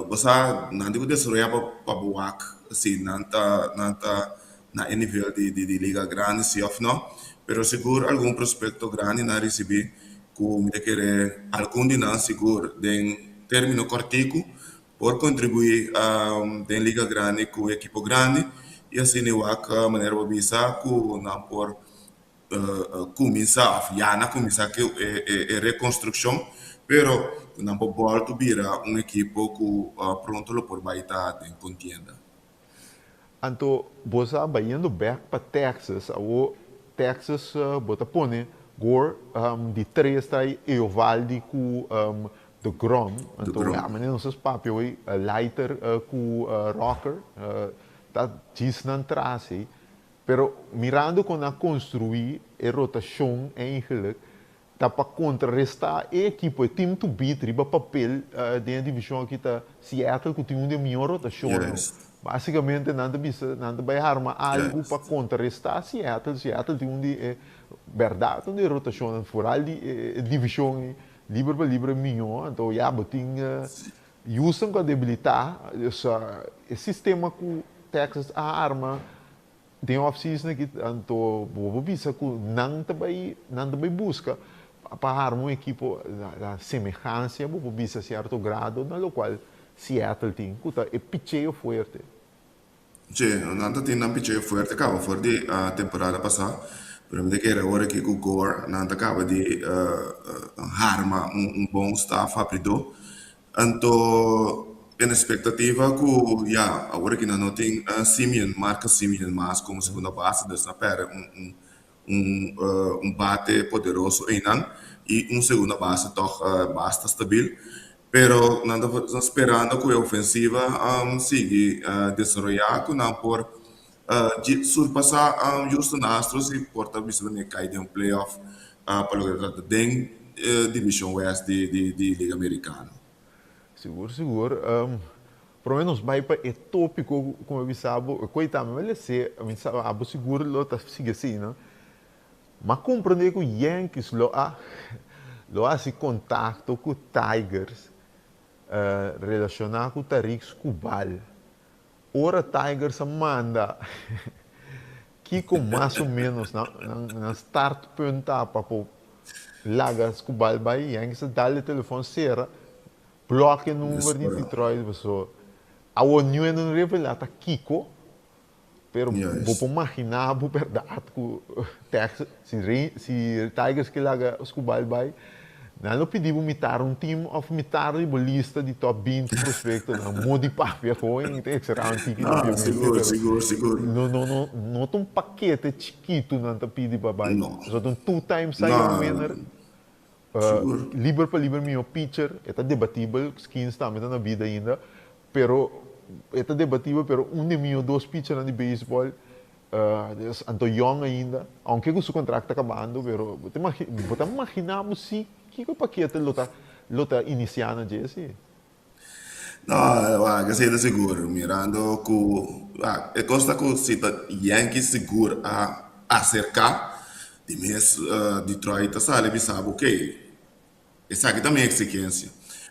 I: você não digo desenvolver para boac, assim, não tá na nível de liga grande, se ou não, pero seguro algum prospecto grande não recebi que me querer algum de nós seguro em término cortico por contribuir em liga grande com equipo grande e assim eu acho que maneira de bisa que não por começar já na começar que é reconstrução, pero não por voltar vira equipo que pronto lo por vai estar em contienda.
A: Então, você vai indo back para Texas, o Texas bota põe Gore de 3 está aí e o Valde com de Grom, então a maneira não se papel aí Leiter com Rocker tá diz não traz aí, pero mirando quando a construir a rotação eigenlijk tá para contrarrestar a equipe time to beat riba papel da divisão aqui tá Seattle que tem uma melhor rotação. Basicamente, não vai armar algo para contrarrestar Seattle. Seattle tem verdade, onde rotação foral de divisão livre para livre melhor. Então, já tem usam com a debilitar esse sistema que o Texas arma tem off-season aqui. Então, vou ver que não vai buscar para armar uma equipe da semelhança, vou ver a certo grado, no qual Seattle tem, que é picheio forte.
I: Sim, não tem um picheio forte, acaba fora de temporada passada, pero me que era hora que o Gore não acaba de armar bom staff rápido, então em expectativa que agora que não tem Simeon, marca Simeon mais como segunda base, dessa pera bate poderoso ainda e segunda base toch basta stabil. Pero nada esperando que a ofensiva siga desarrollar que não por surpassar justo Astros e porta visivelmente cair de playoff para o que tem divisão West de Liga Americana.
A: Seguro. Pelo menos vai para o tópico como eu sabe, coitado, mas ele sabe seguro lo tá sigue assim, não? Mas compreender que o Yankees lo há esse contato com o Tigers relacionado com o Tarik Skubal. Ora Tigers manda que com mais ou menos na start punta para largar Skubal vai Yankees dá o telefone será bloque o número de Detroit pessoa. A União não revela tá Kiko, pero vou imaginar a verdade que Texas se Tigers que larga Skubal vai Não pediu mitar time of mitar de lista de top 20 prospectos, não modi papia com tem que ser um ticket
I: Ah, seguro.
A: não tem um paquete chiquito não te pedi babai.
I: Não.
A: Só tem two times Cy
I: Não.
A: Young winner.
I: Seguro.
A: Liber para liber meu pitcher, é debatível, skins também na vida ainda, pero é debatível, pero de meu dois pitchers de beisebol Anto young ainda, aunque o seu contrato está acabando, pero você imaginamos se que o paquete lota iniciar na Jesse?
I: No, que sei seguro, mirando que costa que se Yankees seguro a acercar de mês Detroit sabe sabe ok, essa aqui também é exigência.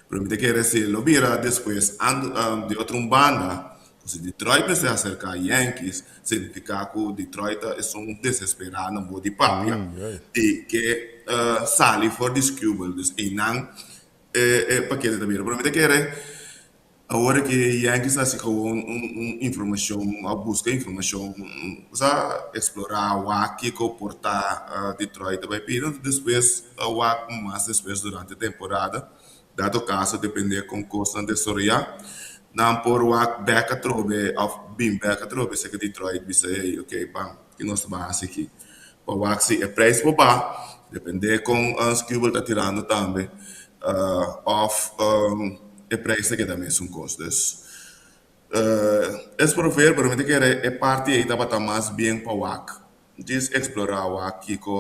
I: Permite que se lo vira depois de outra banda, se Detroit se acercar a Yankees, significa que Detroit é um desesperado no de papia e que sale for discussão, e não paquete da vira. Permite que agora que Yankees está com informação, a busca informação, a explorar o que comporta Detroit vai pedir depois o mais depois durante a temporada, dado caso depender com constante história, não por o back a trobe, of being back a trobe, se que Detroit bisa ok, bang, que nós vamos aqui, para o se é preço para depender com os que está tirando também, of é preço que também são custos. Es prover, permite que é parte aí estava mais bem para o WAC. Diz explorar o WAC que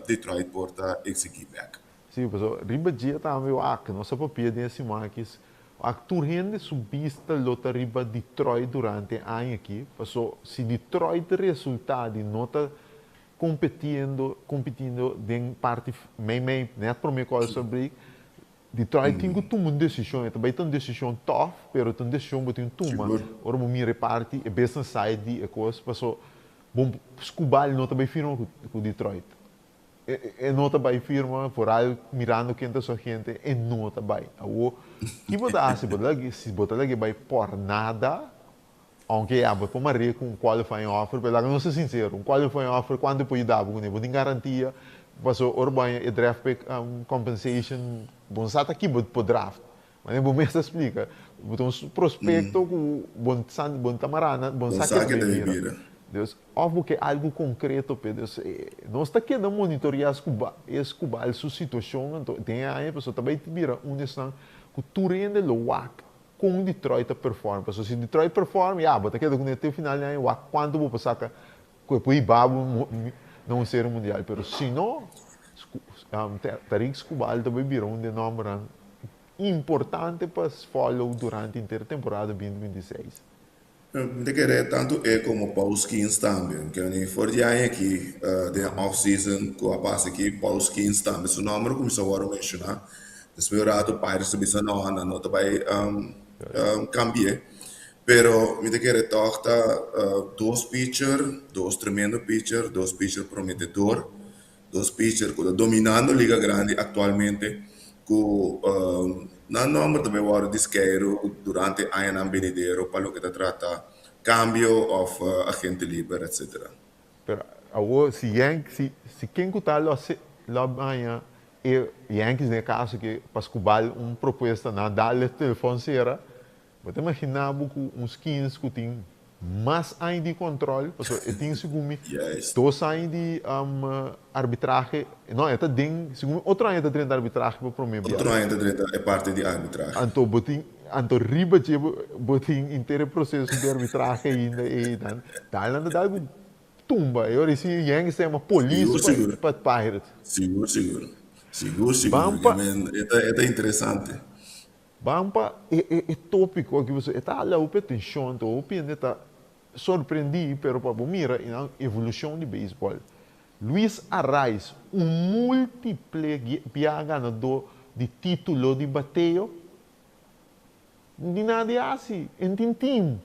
I: Detroit porta executive back.
A: Sim, pessoal, riba dia também o WAC, nossa papia desse marques, o WAC turrende subista lota riba Detroit durante ano aqui, pessoal, se Detroit resultado não está competindo em parte meio, net para mim qual sobre Detroit tem que tomar uma decisão, é também uma decisão tough, mas tem uma decisão que tem que tomar. Ora, me reparte, é business side de coisa, passou, bom, Scubal não também firma com Detroit. É não também firma, por aí, mirando quem está sua gente, é não também. O que você acha, se você lagi vai por nada, aunque é para uma com um qualifying offer, mas não ser sincero, um qualifying offer, quando pode dar, você tem garantia, passou, ora, é draft pick compensation, bom sata aqui para draft, mas nem bom mesmo explica, então um prospecto com bom tamarana, bom saque de mira. Deus, óbvio que algo concreto, Deus, nós está querendo monitorear escubar sua situação, então tem aí pessoa também mira questão que tu rende o WAC com Detroit performa, pessoa se Detroit performa, bota que no final aí o WAC quando vou passar que o babo não ser mundial, pero se não Tarik Scubal também virou de número importante para follow durante a inteira temporada 2026.
I: De querer tanto como Paul Skins também, que nem for de aí aqui, de off-season, que a passe aqui, Paul Skins também, seu número começou a mencionar, desesperado, o Pirates bisa não vai cambiar, pero me de querer torta dois tremendo pitcher, dois pitcher prometedor, dois pitchers que estão dominando a Liga Grande atualmente, que não número também agora disqueiro durante a ano venidero para o que trata cambio of agente livre, etc.
A: Pero agora se quem que está lá amanhã é Yankees no caso que para escubar proposta na dar telefone será, você imaginar que uns 15 que tem mais ainda de controle, porque tem segundo dois ainda de arbitragem, não, é tem segundo outro ainda de arbitragem para mim.
I: Outro ainda é parte de arbitragem.
A: Então riba de botin inteiro processo de arbitragem ainda e dá tumba. Eu disse Yankees tem uma polícia para Pirates.
I: Seguro. É interessante.
A: Bampa é tópico que você está lá o atenção, o opinião está surpreendido, pero para mira a evolução de beisebol. Luis Arraez, múltiplo ganador de título de bateo, de nada assim, em time.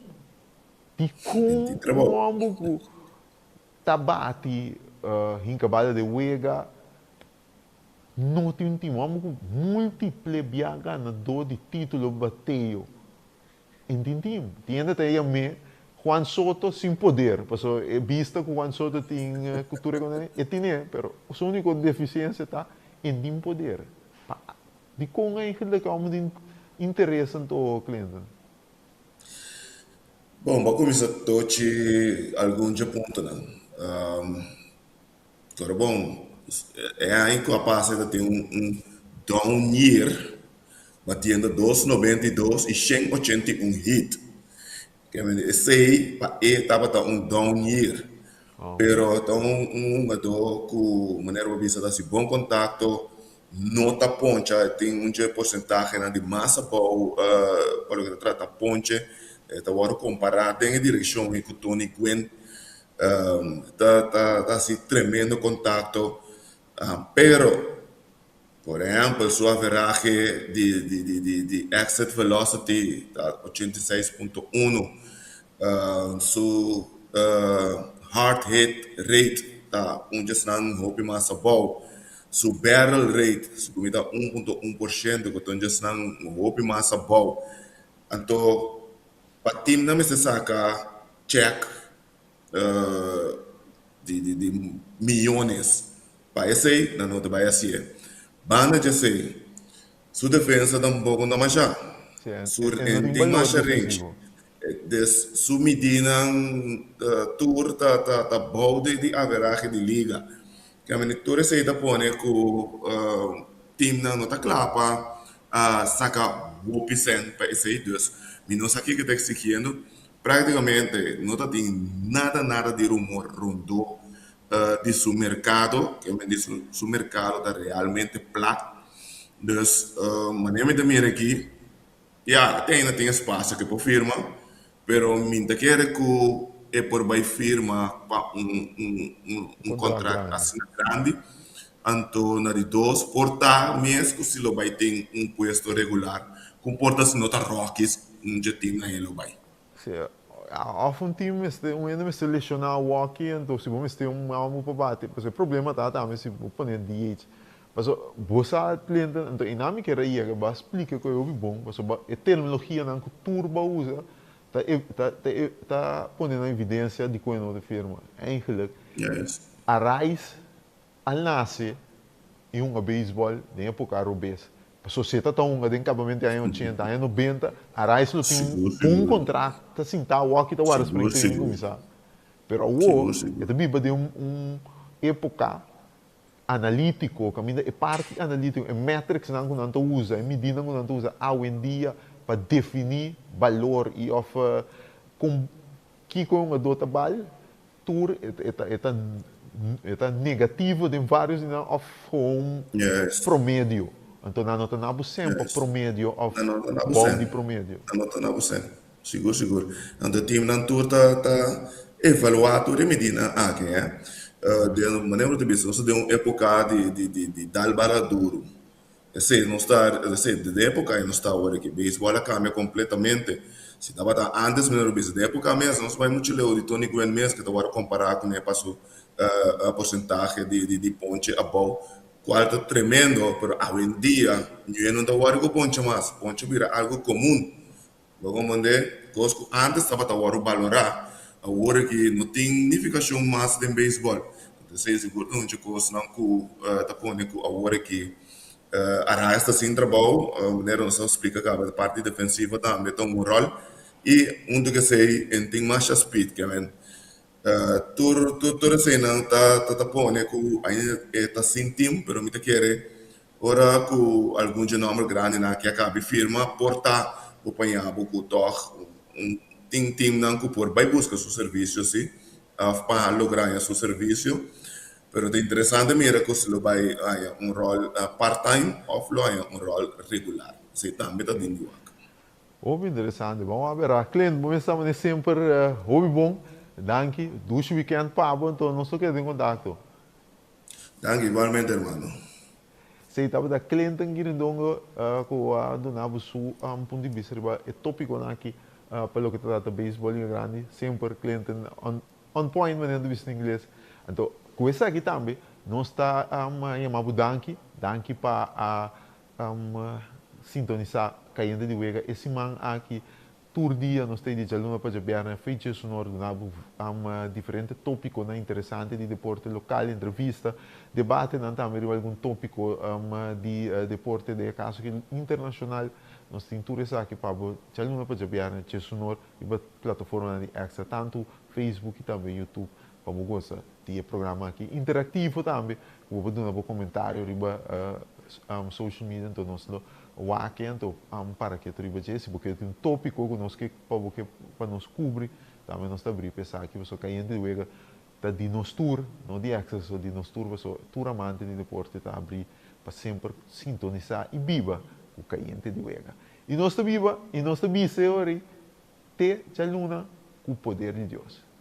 A: De como tabate, hincabada de Wega, não tem um time, múltiplo ganador de título bateo. Em time. Tinha até Juan Soto sem poder, porque é vista que Juan Soto tem cultura econômica, e tinha, mas a única deficiência está em poder. De como eigenlijk om de interesse in de cliënten.
I: Bom, vamos começar a tocar alguns pontos, né? Agora, bom, é aí que a passa tem down year, batendo 292 e 181 hit. Que esse aí, estava down year. Pero então um jogador com maneira vista da se bom contato, nota poncha, tem porcentagem de massa boa, para o que trata ponche, tá agora comparar tem a direção e com o Tony Gwynn, tá assim tremendo contato, pero por exemplo, sua average de exit velocity tá 86.1, su heart hit rate tá snang hopi massa bow, su barrel rate su comida 1.1% que então snang hopi massa bow. Então, para team na me se saca check de milhões para esse na nota vai assim. Banda já sei, sua defesa dá um pouco na macha, tem mais range. Su medida tour ta bode de average de liga. Que a monitora se da pone com team na nota clapa saca 1% para esse dus. Minos aqui que está exigindo praticamente não tem nada de rumor rondo de su mercado, que me diz su mercado está realmente plat. Dus maneira de mira aqui, tem espaço que por firma. Pero minta quer que é por vai firma para contrato assim grande, então na de dois portar mesmo se lo vai ter puesto regular, comporta-se nota Rockies time na ele vai.
A: Of um time ainda me selecionar o walkie, então se vamos ter algo para bater, porque o problema também se põe DH. Mas você cliente, então dinâmica era aí, que basta explicar que eu vi bom, mas a terminologia não que turbo usa está pondo em evidência de que não firma. Eigenlijk, a raiz al nasce em beisebol de época robês. A sociedade está de acabamento em 80, em 90, a raiz tem contrato, está sentado, o walkie está agora para começar. Pero o é também de época analítico, que é parte analítico, é métricas que não usa, é medida que não usa, hoje em dia, para definir valor e of com que com a do trabalho tour é negativo de vários of promédio. Então não tenho sempre promédio of bom de promédio.
I: Não tenho sempre. Seguro. Então o time não tour tá evaluado de medida que é de maneira de business, de uma época de dalbara duro. Não está, de época não está agora que beisebol cambia completamente. Se estava antes melhor business, de época mesmo, não se vai muito ler de Tony Gwynn mesmo, que estava comparar com a porcentagem de ponte a bola, qual está tremendo, mas hoje em dia, eu não estou agora com ponte mais, ponte vira algo comum. Logo, antes estava valorar, agora que não tem significação mais de beisebol. Então, se seguro não te coisa não que está pondo agora que a raiz está sem trabalho, não se explica que a parte defensiva também tem um rol e que sei tem mais speed que tudo assim não tá pondo que ainda está sem time, pero me quer ora com algum nome grande na que acabe firma portar o panhabo com toque tem time não que por vai buscar seu serviço sim para lograr seu serviço. Pero é interessante mira que se lo vai rol part-time ou um rol regular. Se também está dentro.
A: Muito interessante. Vamos ver. A cliente, vamos estar sempre bom. Danke. Duas weekend para então não só quer em contato.
I: Danke, igualmente, irmão.
A: Se estava da cliente aqui no dongo com a dona Busu ponto de vista é tópico aqui pelo que trata beisebol grande, sempre cliente on point manendo vista em inglês. Então com essa aqui também, nós está chamando Danke para sintonizar caindo de wega. Esse man aqui tour dia nós temos de luna para jabiar feita sonora do diferente tópico interessante de deporte local, entrevista, debate, não também algum tópico de deporte de caso que internacional nós temos tudo isso aqui para luna para jabiar feita sonora e para plataforma de extra tanto Facebook e também YouTube para gostar de programa aqui interativo também, vou dar um comentário riba social media então nós então para que tu se porque tem tópico que nós que para nos cobrir também nós abrir pensar que você cai de wega da de nos tour não de access de nos tour você tour amante de deporte tá abrir para sempre sintonizar e viva o caiente de wega e nós viva e nós bise ori te luna com o poder de Deus.